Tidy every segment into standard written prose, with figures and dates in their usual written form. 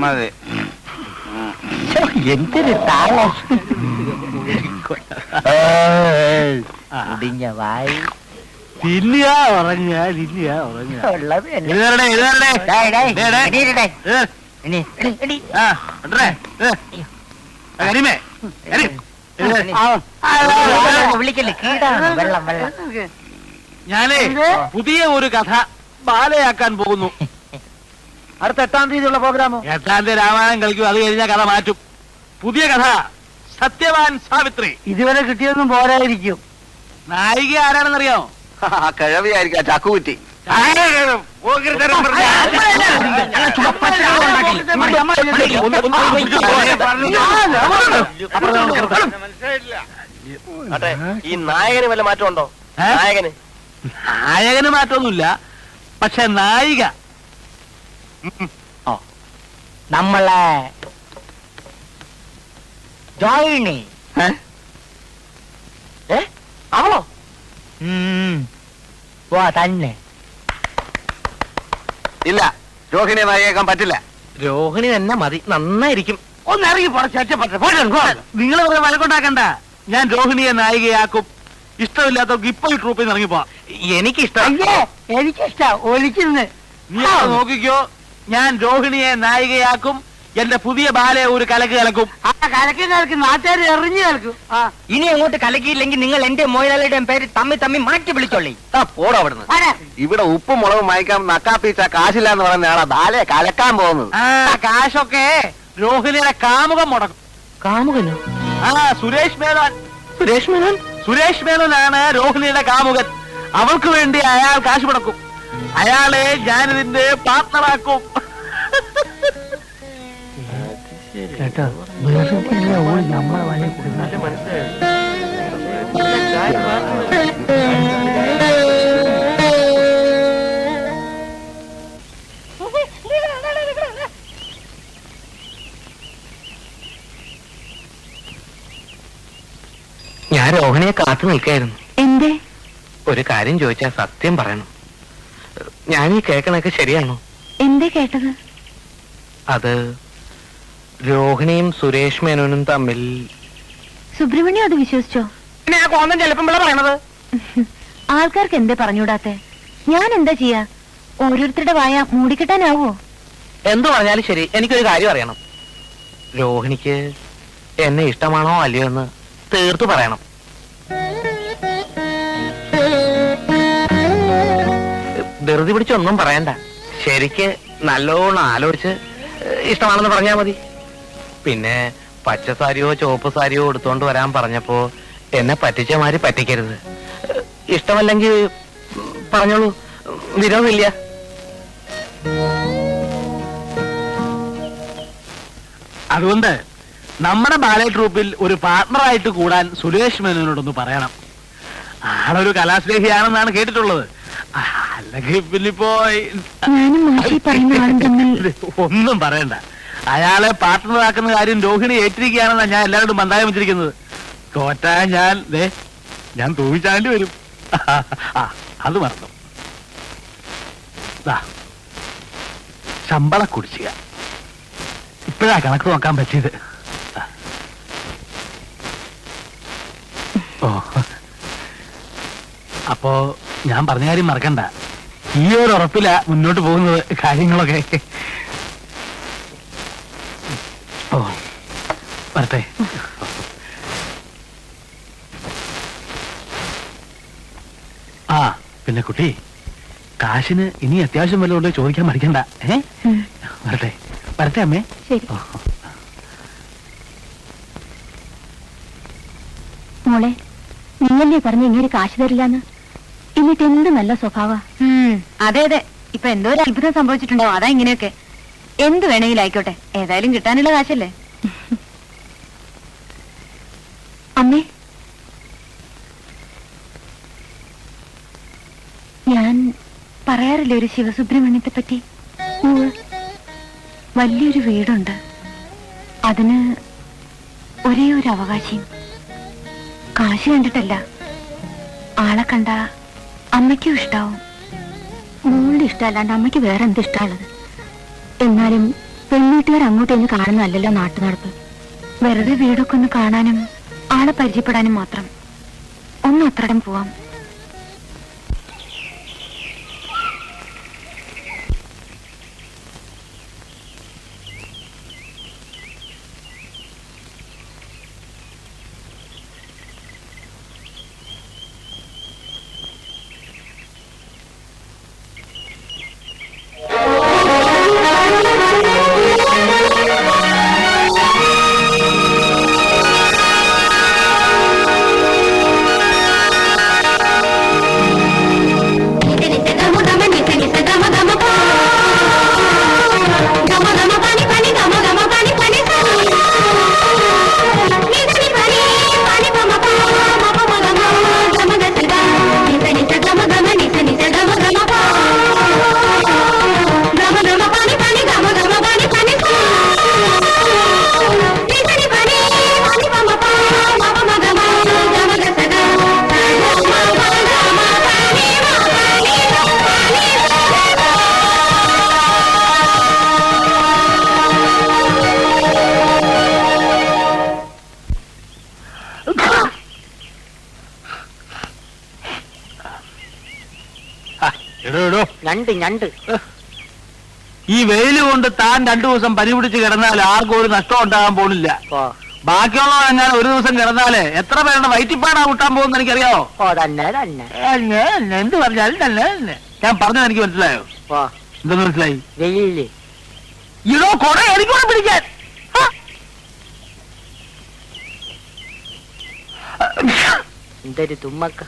മതി. എന്തൊരു താളം. ഇടിഞ്ഞ വായി ഇല്ല ഉറങ്ങ ഉള്ളത് വിളിക്കല്ലേ കീടാണ്. വെള്ളം വെള്ളം. ഞാനേ പുതിയ ഒരു കഥ ബാലയാക്കാൻ പോകുന്നു. അടുത്ത 8-ാം തീയതിയുള്ള പ്രോഗ്രാമോ? 8-ാം തീയതി രാമായണം കളിക്കും. അത് കഴിഞ്ഞാൽ കഥ മാറ്റും. പുതിയ കഥ സത്യവാൻ സാവിത്രി. ഇതുവരെ കിട്ടിയൊന്നും പോരായിരിക്കും. നായിക ആരാണെന്നറിയോ? കിഴവിയായിരിക്കാം, ചക്കുകുറ്റി. ഈ നായകന് വല്ല മാറ്റമുണ്ടോ? നായകന് മാറ്റമൊന്നുമില്ല, പക്ഷെ നായിക നമ്മളെ ജോയിനി. അവളോ? തന്നെ. ഇല്ല, രോഹിണിയെ നായികയാക്കാൻ പറ്റില്ല. രോഹിണി തന്നെ മതി, നന്നായിരിക്കും. ഒന്നിറങ്ങി നിങ്ങൾ പറഞ്ഞ വഴക്കുണ്ടാക്കണ്ട. ഞാൻ രോഹിണിയെ നായികയാക്കും. ഇഷ്ടമില്ലാത്തവർക്ക് ഇപ്പൊ ഈ ട്രൂപ്പിൽ നിന്ന് ഇറങ്ങിപ്പോ. എനിക്കിഷ്ടം. എനിക്കിഷ്ടം ഒലിക്കുന്നു. നീ നോക്കിക്കോ, ഞാൻ രോഹിണിയെ നായികയാക്കും. എന്റെ പുതിയ ബാലെ ഒരു കലക്ക് കലക്കും. ആ കലക്കി കലക്കും, നാട്ടുകാർ എറിഞ്ഞു കലക്കും. ഇനി അങ്ങോട്ട് കലക്കിയില്ലെങ്കിൽ നിങ്ങൾ എന്റെ മോയിലാളിയുടെയും പേര് തമ്മി മാറ്റി വിളിച്ചോളി. പോടാ അവിടുന്ന്. ഇവിടെ ഉപ്പും മുളകും വാങ്ങിക്കാൻ നക്കാപ്പീച്ച കാശില്ല എന്ന് പറയുന്നയാളാ ബാലയെ കലക്കാൻ പോകുന്നത്. കാശൊക്കെ രോഹിണിയുടെ കാമുകം മുടക്കും. കാമുകനോ? സുരേഷ് മേനോൻ. സുരേഷ് മേനോനാണ് രോഹിണിയുടെ കാമുകൻ. അവൾക്ക് വേണ്ടി അയാൾ കാശ് മുടക്കും. അയാളെ ഞാനിതിന്റെ പാർട്ണറാക്കും. കേട്ടോ, നമ്മളെ വഴി ഞാൻ രോഹിണിയെ കാത്തു നിൽക്കായിരുന്നു. എന്തേ? ഒരു കാര്യം ചോദിച്ചാൽ സത്യം പറയണം. ഞാൻ ഈ കേൾക്കണൊക്കെ ശരിയാണോ? എന്തേ കേട്ടത്? അത് രോഹിണിയും സുരേഷ് മേനോനും തമ്മിൽ. സുബ്രഹ്മണ്യം അത് വിശ്വസിച്ചോ? ചിലപ്പം പറയണത് ആൾക്കാർക്ക് എന്തേ പറഞ്ഞൂടാത്തെ? ഞാൻ എന്താ ചെയ്യാ? ഓരോരുത്തരുടെ വായ മൂടിക്കെട്ടാനാവോ? എന്തു പറഞ്ഞാലും ശരി, എനിക്കൊരു കാര്യം അറിയണം. രോഹിണിക്ക് എന്നെ ഇഷ്ടമാണോ അല്ലയോ എന്ന് തീർത്തു പറയണം. ധൃതി പിടിച്ചൊന്നും പറയണ്ട. ശരിക്ക് നല്ലോണം ആലോചിച്ച് ഇഷ്ടമാണെന്ന് പറഞ്ഞാ മതി. പിന്നെ പച്ച സാരിയോ ചുവപ്പ് സാരിയോ എടുത്തോണ്ട് വരാൻ പറഞ്ഞപ്പോ എന്നെ പറ്റിച്ച മാതിരി പറ്റിക്കരുത്. ഇഷ്ടമല്ലെങ്കിൽ പറഞ്ഞോളൂ, വിരോധമില്ല. അതുകൊണ്ട് നമ്മുടെ ബാലെ ട്രൂപ്പിൽ ഒരു പാർട്ണറായിട്ട് കൂടാൻ സുരേഷ് മേനോനോടൊന്ന് പറയണം. ആളൊരു കലാസ്നേഹിയാണെന്നാണ് കേട്ടിട്ടുള്ളത്. അല്ലെങ്കിൽ പിന്നിപ്പോ ഒന്നും പറയണ്ട. അയാളെ പാർട്ണറാക്കുന്ന കാര്യം രോഹിണി ഏറ്റിരിക്കുകയാണെന്നാണ് ഞാൻ എല്ലാവരോടും ബന്ധായം വെച്ചിരിക്കുന്നത്. തോറ്റാ ഞാൻ തൂവിച്ചാണ്ടി വരും. അത് മറന്നു. ശമ്പള കുടിശ്ശിക ഇപ്പോഴാ കണക്ക് നോക്കാൻ പറ്റിയത്. ഓ, അപ്പോ ഞാൻ പറഞ്ഞ കാര്യം മറക്കണ്ട. ഈ ഒരു ഉറപ്പിലാ മുന്നോട്ട് പോകുന്നത് കാര്യങ്ങളൊക്കെ. ഓ, വരട്ടെ. പിന്നെ കുട്ടി, കാശിന് ഇനി അത്യാവശ്യം വല്ലതുകൊണ്ട് ചോദിക്കാൻ മടിക്കണ്ട. വരട്ടെ അമ്മേ. മോളെ, നീയല്ലേ പറഞ്ഞ ഇങ്ങനെ കാശ് തരില്ലാന്ന്? എന്നിട്ട് എന്ത് നല്ല സ്വഭാവ. അതെ അതെ, ഇപ്പൊ എന്തോ ഒരു അത്ഭുതം സംഭവിച്ചിട്ടുണ്ടാവും. അതാ ഇങ്ങനെയൊക്കെ. എന്ത് വേണമെങ്കിലും ആയിക്കോട്ടെ, ഏതായാലും കിട്ടാനുള്ള കാശല്ലേ. അമ്മേ, ഞാൻ പറയാറില്ലേ ഒരു ശിവസുബ്രഹ്മണ്യത്തെ പറ്റി? വലിയൊരു വീടുണ്ട്. അതിന് ഒരേ ഒരു അവകാശം. കാശ് കണ്ടിട്ടല്ല, ആളെ കണ്ട അമ്മയ്ക്കും ഇഷ്ടാവും. മോളുടെ ഇഷ്ടമല്ലാണ്ട് അമ്മയ്ക്ക് വേറെ എന്ത് ഇഷ്ടമുള്ളത്? എന്നാലും പെൺവീട്ടുകാർ അങ്ങോട്ട് എന്ന് കാണുന്നതല്ലല്ലോ നാട്ടു നടപ്പ്. വെറുതെ വീടൊക്കെ ഒന്ന് കാണാനും ആളെ പരിചയപ്പെടാനും മാത്രം ഒന്ന് അത്രടം പോവാം. ഞണ്ട് ഞണ്ട്. ഈ വെയില് കൊണ്ട് താൻ 2 ദിവസം പനി പിടിച്ച് കിടന്നാൽ ആർക്കും ഒരു നഷ്ടം ഉണ്ടാകാൻ പോകുന്നില്ല. ബാക്കിയുള്ളവർ ഞാൻ ഒരു ദിവസം കിടന്നാലേ എത്ര പേരുടെ വയറ്റിപ്പാടാ മുട്ടാൻ പോകുന്ന എനിക്കറിയാവോ? എന്ത് പറഞ്ഞാലും തന്നെ ഞാൻ പറഞ്ഞത് എനിക്ക് മനസ്സിലായോ? എന്തെന്ന് മനസ്സിലായി? വെയില് ഇടോ കൊറേ എനിക്കൂടെ പിടിക്കാൻ. എന്തൊരു തുമ്മക്ക.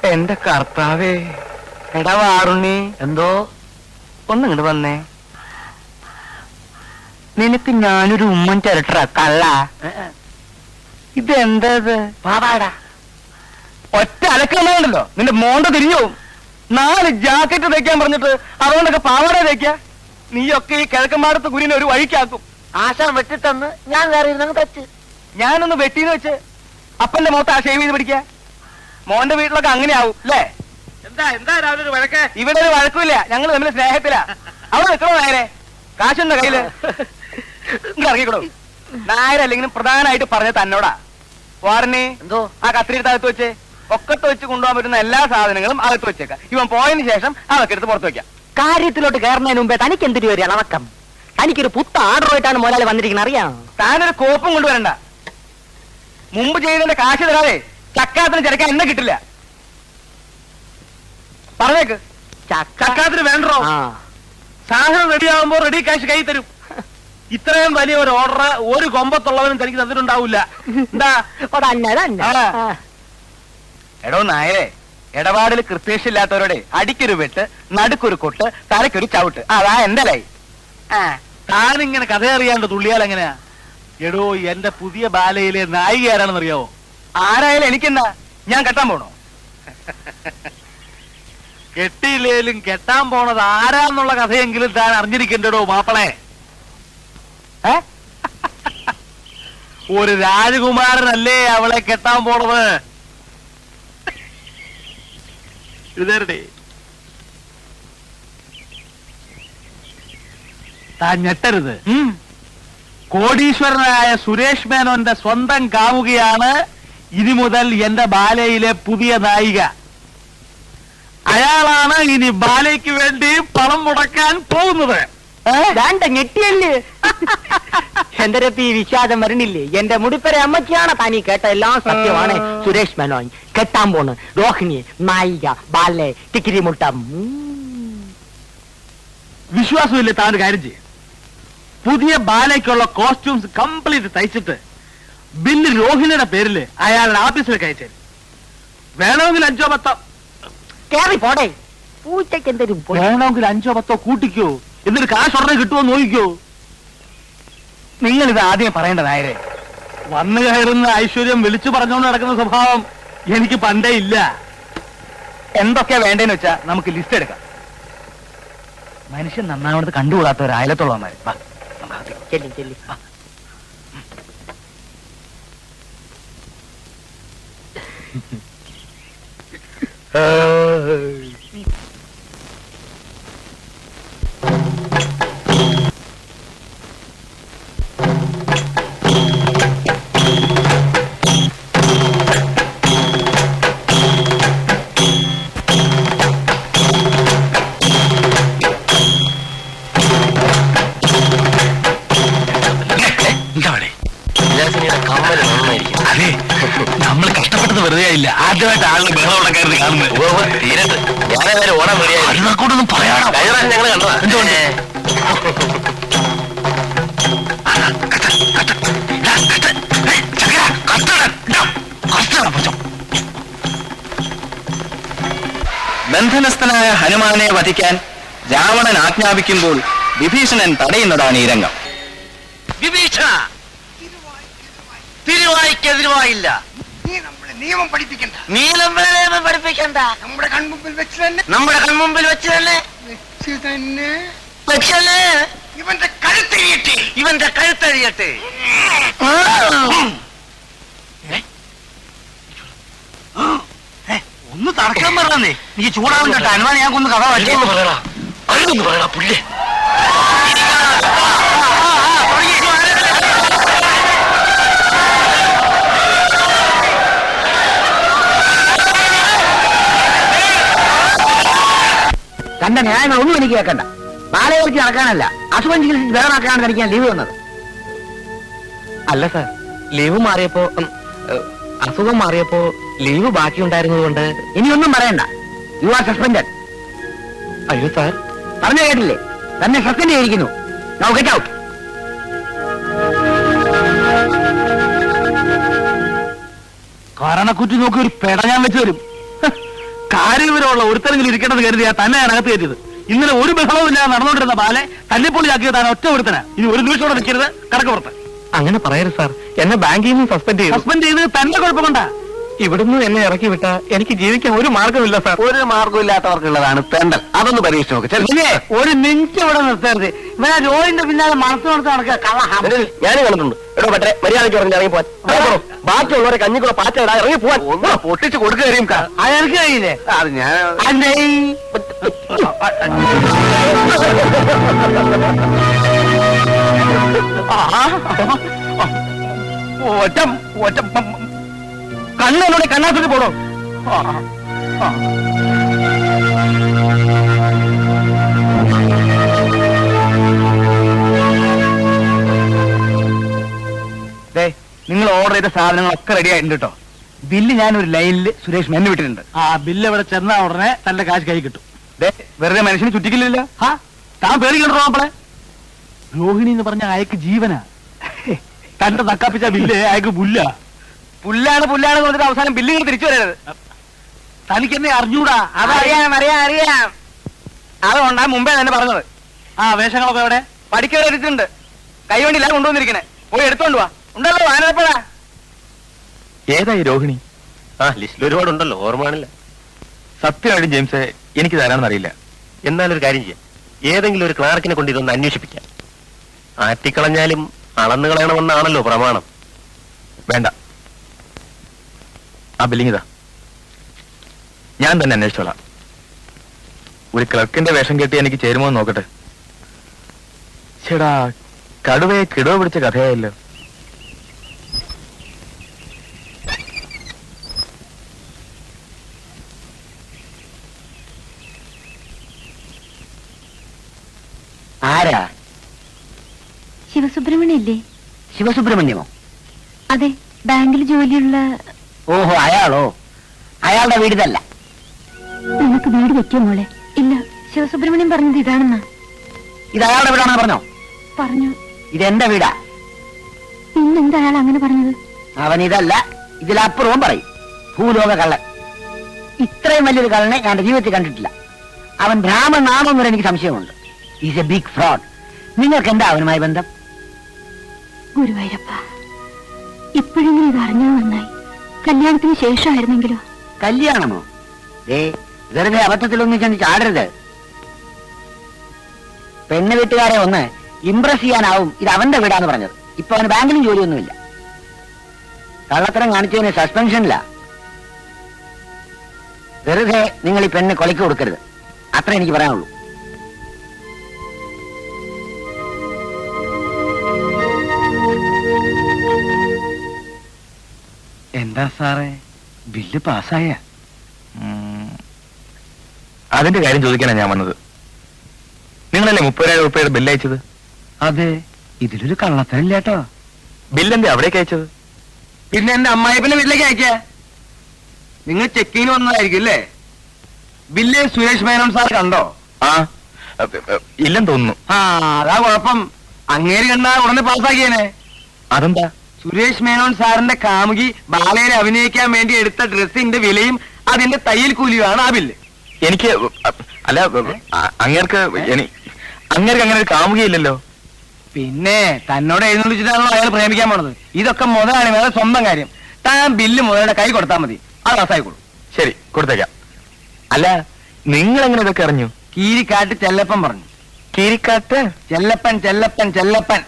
എന്റെ കർത്താവേ. എടാ വാറുണ്ണി, എന്തോ ഒന്നിങ്ങോട്ട് വന്നേ. നിനക്ക് ഞാനൊരു ഉമ്മൻ ചിരട്ട കള്ള. ഇതെന്താ പാവാടാ. ഒറ്റ അലക്കണ്ടല്ലോ നിന്റെ മോണ്ട തിരിഞ്ഞു. 4 ജാക്കറ്റ് തയ്ക്കാൻ പറഞ്ഞിട്ട് അതുകൊണ്ടൊക്കെ പാവാട തയ്ക്ക. നീയൊക്കെ ഈ കിഴക്കന്മാടത്ത് കുരിനെ ഒരു വഴിക്കാക്കും. ആശാൻ വെട്ടിത്തന്ന് ഞാൻ വേറെ ഇരുന്നങ്ങ് തച്ച്. ഞാനൊന്ന് വെട്ടിന്ന് വെച്ച് അപ്പന്റെ മുഖത്ത് ആ ഷേവ് ചെയ്ത് പിടിക്ക. മോന്റെ വീട്ടിലൊക്കെ അങ്ങനെ ആവും അല്ലേ? എന്താ രാവിലെ ഒരു വഴക്ക്? ഇവിടെ ഒരു വഴക്കുമില്ല, ഞങ്ങൾ തമ്മിൽ സ്നേഹത്തിലാ. അവിടെ നിൽക്കണോ നായരെ? കാശുണ്ടോ കയ്യില്? ഇറങ്ങിക്കോളൂ. നായരല്ലെങ്കിലും പ്രധാനമായിട്ട് പറഞ്ഞ തന്നോടാ. വാറിനെ എന്തോ ആ കത്തിരിയുടെ അകത്ത് വെച്ച് ഒക്കത്ത് വെച്ച് കൊണ്ടുപോകാൻ പറ്റുന്ന എല്ലാ സാധനങ്ങളും അകത്ത് വെച്ചേക്കാം. ഇവൻ പോയതിന് ശേഷം അതൊക്കെ എടുത്ത് പുറത്ത് വെക്കാം. കാര്യത്തിലോട്ട് കയറുന്നതിന് മുമ്പേ തനിക്ക് എന്തിനു ഒരു അളവക്കം? തനിക്കൊരു പുത്ത ആർഡറുമായിട്ടാണ് മുതലാളി വന്നിരിക്കുന്നത്, അറിയാം. താനൊരു കോപ്പും കൊണ്ടുവരണ്ട. മുമ്പ് ചെയ്തതിന്റെ കാശ് തരാതെ ചക്കാത്തിന് ചിരക്കാൻ എന്നെ കിട്ടില്ല. പറഞ്ഞേക്ക്. ചക്കാത്തിന് വേണ്ടോ? സാധനം റെഡിയാകുമ്പോ റെഡി കാശ് കൈ തരും. ഇത്രയും വലിയ ഒരു ഓർഡർ ഒരു കൊമ്പത്തുള്ളവനും തനിക്ക് തന്നിട്ടുണ്ടാവില്ല. എന്താ എടോ നായരെ, ഇടപാടിൽ കൃത്യശില്ലാത്തവരോടെ അടിക്കൊരു വെട്ട്, നടുക്കൊരു കൊട്ട്, തലക്കൊരു ചവിട്ട്. അതാ എന്റെ ലൈ. താനിങ്ങനെ കഥ അറിയാണ്ട് തുള്ളിയാൽ എങ്ങനെയാ? എടോ, എന്റെ പുതിയ ബാലയിലെ നായിക ആരാണെന്ന് അറിയാവോ? ആരായാലും എനിക്കെന്താ? ഞാൻ കെട്ടാൻ പോണോ? കെട്ടിയില്ലേലും കെട്ടാൻ പോണത് ആരാന്നുള്ള കഥയെങ്കിലും താൻ അറിഞ്ഞിരിക്കണ്ടോ മാപ്പളെ. ഒരു രാജകുമാരനല്ലേ അവളെ കെട്ടാൻ പോണത്. ഇതേ താൻ ഞെട്ടരുത്. കോടീശ്വരനായ സുരേഷ് മേനോന്റെ സ്വന്തം കാമുകയാണ് ഇനി മുതൽ എന്റെ ബാലയിലെ പുതിയ നായിക. അയാളാണ് ഇനി ബാലയ്ക്ക് വേണ്ടി പണം മുടക്കാൻ പോകുന്നത്. ഞെട്ടിയല്ലേ? എന്റെ രപ്പി വിശ്വാസം വരണില്ലേ? എന്റെ മുടിപ്പര അമ്മച്ചിയാണ് താനീ കേട്ട എല്ലാം സത്യമാണ്. സുരേഷ് മേനോൻ കെട്ടാൻ പോണ് രോഹിണി നായിക ബാലെ ടിക്കിരി മുട്ടം. വിശ്വാസമില്ലേ? താൻ കാര്യം ചെയ്യും. പുതിയ ബാലയ്ക്കുള്ള കോസ്റ്റ്യൂംസ് കംപ്ലീറ്റ് തയ്ച്ചിട്ട് ബില്ല് രോഹിണിയുടെ പേരില് അയാളുടെ ഓഫീസിലേക്ക് അയച്ചു. വേണമെങ്കിൽ 5-10 കേറി പോടെ. പൂച്ചയ്ക്ക് എന്തൊരു വേണമെങ്കിൽ 5-10 കൂട്ടിക്കോ. എന്നിട്ട് കാശ് ഉടനെ കിട്ടുമോ നോക്കിക്കോ. നിങ്ങൾ ഇത് ആദ്യം പറയേണ്ട നായരെ. വന്നു കയറുന്ന ഐശ്വര്യം വിളിച്ചു പറഞ്ഞുകൊണ്ട് നടക്കുന്ന സ്വഭാവം എനിക്ക് പണ്ടേ ഇല്ല. എന്തൊക്കെയാ വേണ്ടേന്ന് വെച്ചാ നമുക്ക് ലിസ്റ്റ് എടുക്കാം. മനുഷ്യൻ നന്നാവണത് കണ്ടുകൂടാത്ത ഒരു അയലത്തുള്ളവന്മാര്. ചെല്ലി ചെല്ലി. അതെ, നമ്മൾ കഷ്ടപ്പെട്ടത് വെറുതെ ആയില്ല. ആദ്യമായിട്ട് ആളുടെ ബഹളം ഉണ്ടാക്കായിരുന്നു കാണുന്നത്. ഓണം അതിനൊന്നും പറയാണോ? ഞങ്ങൾ കണ്ടതാ. എന്തുകൊണ്ട്? ബന്ധനസ്ഥനായ ഹനുമാനെ വധിക്കാൻ രാവണൻ ആജ്ഞാപിക്കുമ്പോൾ വിഭീഷണൻ തടയുന്നതാണ് ഈ രംഗം. വിഭീഷണ, തിരുവായിക്കെതിരുവായില്ല. നീ നമ്മളെ നിയമം പഠിപ്പിക്കണ്ട. നീ നമ്മളെ നിയമം പഠിപ്പിക്കണ്ട. നമ്മുടെ കൺമുമ്പിൽ വെച്ച് തന്നെ വെച്ച് തന്നെ ഇവന്റെ കഴുത്തഴിയട്ടെ. ഇവന്റെ കഴുത്തഴിയട്ടെ. ഒന്ന് തർക്കം പറഞ്ഞേ, നീ ചൂടാവും കേട്ടോ. അനുമാനം ഞാൻ കൊന്ന് കഥ അതൊന്ന് പറയടാ, അതൊന്ന് പറയടാ പുല്ലേ. തന്റെ ന്യായങ്ങൾ ഒന്നും എനിക്ക് കേൾക്കണ്ട. ബാലയെ കുറിച്ച് നടക്കാനല്ല, അസുഖം ചികിത്സിച്ച് വേറെയാക്കാനാണ് എനിക്ക് ലീവ് വന്നത്. അല്ല സാർ, ലീവ് മാറിയപ്പോ അസുഖം മാറിയപ്പോ ലീവ് ബാക്കി ഉണ്ടായിരുന്നത് കൊണ്ട് ഇനിയൊന്നും പറയണ്ട. You are suspended. അയ്യോ സാർ, പറഞ്ഞു കേട്ടില്ലേ? തന്നെ സസ്പെൻഡ് ചെയ്തിരിക്കുന്നു. Now get out. കാരണക്കുറ്റി നോക്കി ഒരു പെട ഞാൻ വെച്ച് വരും. കാര്യവിവരമുള്ള ഒരുത്തരെങ്കിലും ഇരിക്കേണ്ടത് കരുതിയാ തന്നെ ഞാൻ അകത്ത് കയറ്റിയത്. ഇന്നലെ ഒരു ബഹളവും ഇല്ലാതെ നടന്നുകൊണ്ടിരുന്ന ബാലെ തല്ലിപ്പൊളിയാക്കിയത് താൻ ഒറ്റ ഒരുത്തനാ. ഇനി ഒരു നിമിഷത്തോടെ നിൽക്കരുത്, കടക്കപ്പുറത്ത്. അങ്ങനെ പറയരുത് സാർ, എന്നെ ബാങ്കിൽ നിന്ന് സസ്പെൻഡ് ചെയ്ത് തന്റെ കുഴപ്പം കൊണ്ടാ. ഇവിടുന്ന് എന്നെ ഇറക്കി വിട്ട എനിക്ക് ജീവിക്കാൻ ഒരു മാർഗമില്ല സാർ. ഒരു മാർഗമില്ലാത്തവർക്കുള്ളതാണ് തെണ്ടൽ. അതൊന്ന് പരീക്ഷിച്ച് നോക്ക്. ഒരു മിനിറ്റ് ഇവിടെ നിർത്തരുത്. ഇവനെ ജോലിന്റെ പിന്നാലെ മനസ്സ് കൊടുത്ത് നടക്കുക. ഞാൻ കണ്ടിട്ടുണ്ട്. എടോ പറ്റേ മര്യാദയ്ക്ക് പറഞ്ഞ് ഇറങ്ങി പോവാൻ. ബാക്കിയുള്ളവരെ കഞ്ഞിക്കുള്ള പാറ്റ ഇടാൻ ഇറങ്ങി പോവാൻ. ഒന്ന് പൊട്ടിച്ച് കൊടുക്കുക കഴിയും. അതെനിക്ക് കഴിയില്ലേ? അത് ഞാൻ ഒറ്റ കണ്ണോടെ കണ്ണാത്തിട്ട് പോടോ. നിങ്ങൾ ഓർഡർ ചെയ്ത സാധനങ്ങളൊക്കെ റെഡി ആയിട്ടുണ്ട് കേട്ടോ. ബില്ല് ഞാൻ ഒരു ലൈനിൽ സുരേഷ് മെന്നു വിട്ടിട്ടുണ്ട്. ആ ബില്ല് ഇവിടെ ചെന്നാ ഉടനെ തന്റെ കാശ് കൈ കിട്ടും. വെറുതെ മനുഷ്യന് ചുറ്റിക്കില്ലല്ലോ. താൻ പേടിക്കണ്ടോ നമ്മളെ? രോഹിണി എന്ന് പറഞ്ഞ അയക്ക് ജീവനാ. തന്റെ തക്കാപ്പിച്ച ബില്ല് അയക്ക് പുല്ലാണ് പറഞ്ഞിട്ട് അവസാനം ബില്ലിങ്ങൾ തിരിച്ചു വരരുത്. തനിക്ക് എന്നെ അറിഞ്ഞൂടാ. അറിയാം. അതുകൊണ്ടാ മുമ്പേ തന്നെ പറഞ്ഞത്. ആ വേഷങ്ങളൊക്കെ എവിടെ? പഠിക്കാൻ എടുത്തിട്ടുണ്ട്. കൈവണ്ടിയില്ല കൊണ്ടുവന്നിരിക്കണേ. പോയി എടുത്തോണ്ട് വാ. ഉണ്ടല്ലോ ആനപ്പഴാ. ഏതായി രോഹിണി? ലിസ്റ്റിൽ ഒരുപാടുണ്ടല്ലോ, ഓർമ്മയാണില്ല. സത്യമായിട്ടും ജെയിംസ് എനിക്ക് തരാമെന്ന് അറിയില്ല. എന്നാലൊരു കാര്യം ചെയ്യാം, ഏതെങ്കിലും ഒരു ക്ലാർക്കിനെ കൊണ്ട് ഇതൊന്ന് അന്വേഷിപ്പിക്കാം. ആറ്റിക്കളഞ്ഞാലും അളന്നു കളയണമെന്നാണല്ലോ പ്രമാണം. വേണ്ട, ആ ബില്ലിംഗ് ഇതാ, ഞാൻ തന്നെ അന്വേഷിച്ചോളാം. ഒരു ക്ലർക്കിന്റെ വേഷം കെട്ടി എനിക്ക് ചേരുമോ എന്ന് നോക്കട്ടെ. ചേടാ, കടുവയെ കിടവ് പിടിച്ച കഥയായല്ലോ. ആരാ? ശിവസുബ്രഹ്മണ്യം ഇല്ലേ? ശിവസുബ്രഹ്മണ്യമോ? അതെ, ബാങ്കിൽ ജോലിയുള്ള. ഓഹോ, അയാളോ? അയാളുടെ വീട് ഇതല്ല. നിനക്ക് വീട് വെക്കോ മോളെ? ഇല്ല, ശിവസുബ്രഹ്മണ്യം പറഞ്ഞത് ഇതാണെന്നാ. ഇത് അയാളുടെ വീടാണെന്ന് പറഞ്ഞോ? പറഞ്ഞു. ഇതെന്റെ വീടാ. പിന്നെന്താ അയാൾ അങ്ങനെ പറഞ്ഞത്? അവൻ ഇതല്ല, ഇതിലപ്പുറവും പറയും. ഭൂലോക കള്ളൻ. ഇത്രയും വലിയൊരു കള്ളനെ ഞാൻ എന്റെ ജീവിതത്തിൽ കണ്ടിട്ടില്ല. അവൻ ബ്രാഹ്മണനാണോ എന്നൊരു എനിക്ക് സംശയമുണ്ട്. Is a big fraud. നിങ്ങൾക്ക് എന്താ അവനുമായി ബന്ധം? ഗുരുവായൂരപ്പ, ഇപ്പോഴെങ്കിലും ഇത് അറിഞ്ഞത് നന്നായി. കല്യാണത്തിന് ശേഷമായിരുന്നെങ്കിലോ? കല്യാണമോ? വെറുതെ അബദ്ധത്തിലൊന്നും ചെന്ന് ചാടരുത്. പെണ്ണ് വീട്ടുകാരെ ഒന്ന് ഇംപ്രസ് ചെയ്യാനാവും ഇത് അവന്റെ വീടാന്ന് പറഞ്ഞത്. ഇപ്പൊ അവന് ബാങ്കിലും ജോലിയൊന്നുമില്ല. കള്ളത്തരം കാണിച്ചതിന് സസ്പെൻഷനില്ല. വെറുതെ നിങ്ങൾ ഈ പെണ്ണ് കൊലയ്ക്ക് കൊടുക്കരുത്, അത്ര എനിക്ക് പറയാനുള്ളൂ. എന്താ സാറേ, ബില്ല് പാസ്സായ? അതിന്റെ കാര്യം ചോദിക്കാനാണ് ഞാൻ വന്നത്. നിങ്ങളല്ലേ 30,000 രൂപയുടെ ബില്ല് അയച്ചത്? അതെ, ഇതിലൊരു കള്ളത്തരല്ല കേട്ടോ. ബില്ലെന്താ അവിടേക്ക് അയച്ചത്? പിന്നെ എന്റെ അമ്മായിപ്പന്റെ വീട്ടിലേക്ക് അയക്ക. നിങ്ങൾ ചെക്കിങ്ങിന് വന്നതായിരിക്കും അല്ലേ? ബില്ല് സുരേഷ് മേനോൻ സാർ കണ്ടോ? ആ, ഇല്ലെന്ന് തോന്നുന്നു. ആ, അതാ കുഴപ്പം. അങ്ങേര് കണ്ടാ ഉടനെ പാസ്സാക്കിയേനെ. അതെന്താ? സുരേഷ് മേനോൻ സാറിന്റെ കാമുകി ബാലയെ അഭിനയിക്കാൻ വേണ്ടി എടുത്ത ഡ്രസ്സിന്റെ വിലയും അതിന്റെ തയ്യൽ കൂലിയുമാണ് ആ ബില്ല്. എനിക്ക് അല്ല, അങ്ങേർക്ക് അങ്ങേർക്ക് അങ്ങനെ ഒരു കാമുകയില്ലല്ലോ. പിന്നെ തന്നോട് എഴുന്നള്ളിച്ചിട്ടാണല്ലോ അയാൾ പ്രേമിക്കാൻ പോണത്. ഇതൊക്കെ മുതലാണ് വേറെ സ്വന്തം കാര്യം. താൻ ബില്ല് മുതലുടെ കൈ കൊടുത്താൽ മതി, അത് പാസ്സായിക്കോളൂ. ശരി, കൊടുത്തേക്കാം. അല്ല, നിങ്ങൾ എങ്ങനെ ഇതൊക്കെ അറിഞ്ഞു? കീരിക്കാട്ട് ചെല്ലപ്പൻ പറഞ്ഞു. കീരിക്കാട്ട് ചെല്ലപ്പൻ ചെല്ലപ്പൻ ചെല്ലപ്പൻ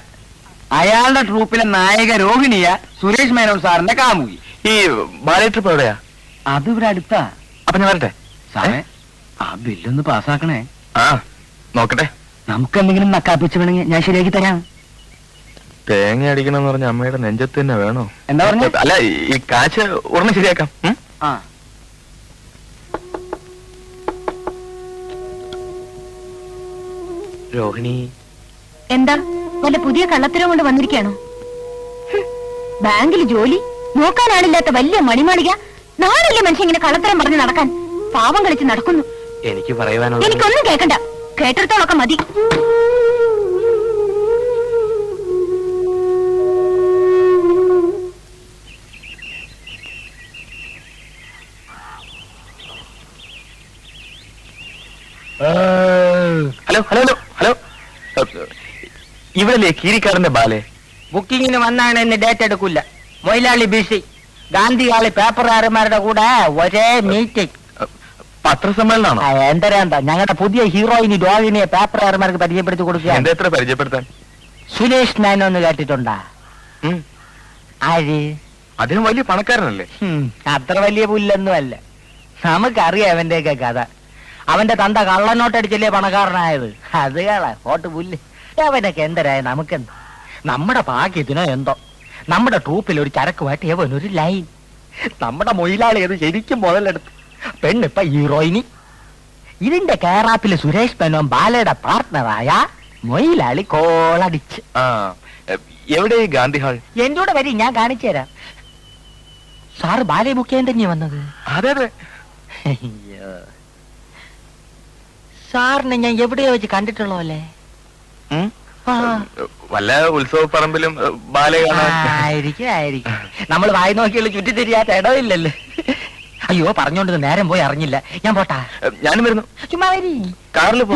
അയാളുടെ ട്രൂപ്പിലെ നായിക രോഹിണിയ സുരേഷ് മേനോൻ സാറിന്റെ കാമുകി. ഈ ബാലേ ട്രിപ്പ് എവിടെയാ? അത് ഇവിടെ അടുത്താ. അപ്പൊ ഞാൻ വരട്ടെ. സാറേ, ആ ബില്ലൊന്ന് പാസ്സാക്കണേ. ആ, നോക്കട്ടെ. നമുക്ക് എന്തെങ്കിലും നക്കാപ്പിച്ച് വേണമെങ്കിൽ ഞാൻ ശരിയാക്കി തരാം. തേങ്ങ അടിക്കണമെന്ന് പറഞ്ഞ അമ്മയുടെ നെഞ്ചത്ത് തന്നെ വേണോ? എന്താ പറഞ്ഞ? അല്ല, ഈ കാശ് ഉടനെ ശരിയാക്കാം. ആ, രോഹിണി, എന്താ വല്ല പുതിയ കള്ളത്തരം കൊണ്ട് വന്നിരിക്കുകയാണോ? ബാങ്കിൽ ജോലി നോക്കാനാണില്ലാത്ത വലിയ മണിമാളിക. നാളല്ലേ മനുഷ്യൻ ഇങ്ങനെ കള്ളത്തരം പറഞ്ഞ് നടക്കാൻ? പാവം കളിച്ച് നടക്കുന്നു. എനിക്ക് പറയുവാനുള്ള എനിക്കൊന്നും കേൾക്കണ്ട, കേട്ടിടത്തോളൊക്കെ മതി. ഹലോ ഹലോ ഹലോ ഹലോ, ഇവരല്ലേ കീരിക്കാരന്റെ ബാലെ? ബുക്കിങ്ങിന് വന്നാണ് എന്നെ ഡേറ്റ് എടുക്കില്ല. മൊയിലാളി ബിസി. ഗാന്ധികാളി പേപ്പറുകാരന്മാരുടെ കൂടെ ഒരേ മീറ്റിംഗ്. പത്രസമ്മേളനാണോ? എന്തരാന്താ ഞങ്ങളുടെ പുതിയ ഹീറോയിനി രോഹിണിയെ പേപ്പറുകാരന്മാർക്ക് പരിചയപ്പെടുത്തി കൊടുക്കുക. എന്താ എത്ര പരിചയപ്പെടുത്താൻ? സുരേഷ് മേനോൻ എന്ന് കേട്ടിട്ടുണ്ടാ? ആര്? അദ്ദേഹം വലിയ പണക്കാരനല്ലേ? അത്ര വലിയ പുല്ലൊന്നും അല്ല. നമുക്കറിയാം അവന്റെയൊക്കെ കഥ. അവന്റെ തന്ത കള്ളനോട്ടടിച്ചല്ലേ പണക്കാരനായത്. അത് കോട്ട് പുല്ല്. അവനൊക്കെ എന്തരായ നമുക്കെന്താ? നമ്മുടെ ഭാഗ്യത്തിനോ എന്തോ നമ്മുടെ ട്രൂപ്പിൽ ഒരു ചരക്കുമായിട്ട് അവനൊരു ലൈൻ. നമ്മുടെ മൊയിലാളി അത് ശരിക്കും മുതലെടുത്ത്. പെണ്ണിപ്പ ഹീറോയിനി. ഇതിന്റെ കേറാപ്പില് സുരേഷ് മേനോൻ ബാലയുടെ പാർട്ട്ണറായ മൊയിലാളി കോളടിച്ച്. ആ, എവിടെ ഈ ഗാന്ധി ഹാൾ? എന്റെ കൂടെ വരി, ഞാൻ കാണിച്ചു തരാം. സാറ് ബാലയെ ബുക്ക് ചെയ്യാൻ തന്നെയാ വന്നത്? അതെ അതെ. അയ്യോ, സാറിനെ ഞാൻ എവിടെയോ വെച്ച് കണ്ടിട്ടുള്ളോ അല്ലേ? വല്ല ഉത്സവ പറമ്പിലും ബാലെ കാണാൻ. ആയിരിക്കും. നമ്മൾ വായി നോക്കിയുള്ള ചുറ്റിത്തിരിയാത്ത ഇടമില്ലല്ലോ. അയ്യോ, പറഞ്ഞോണ്ട് നേരം പോയി അറിഞ്ഞില്ല. ഞാൻ പോട്ടാ. ഞാനും വരുന്നു. ചുമ്മാ വരി. കാറിൽ പോ.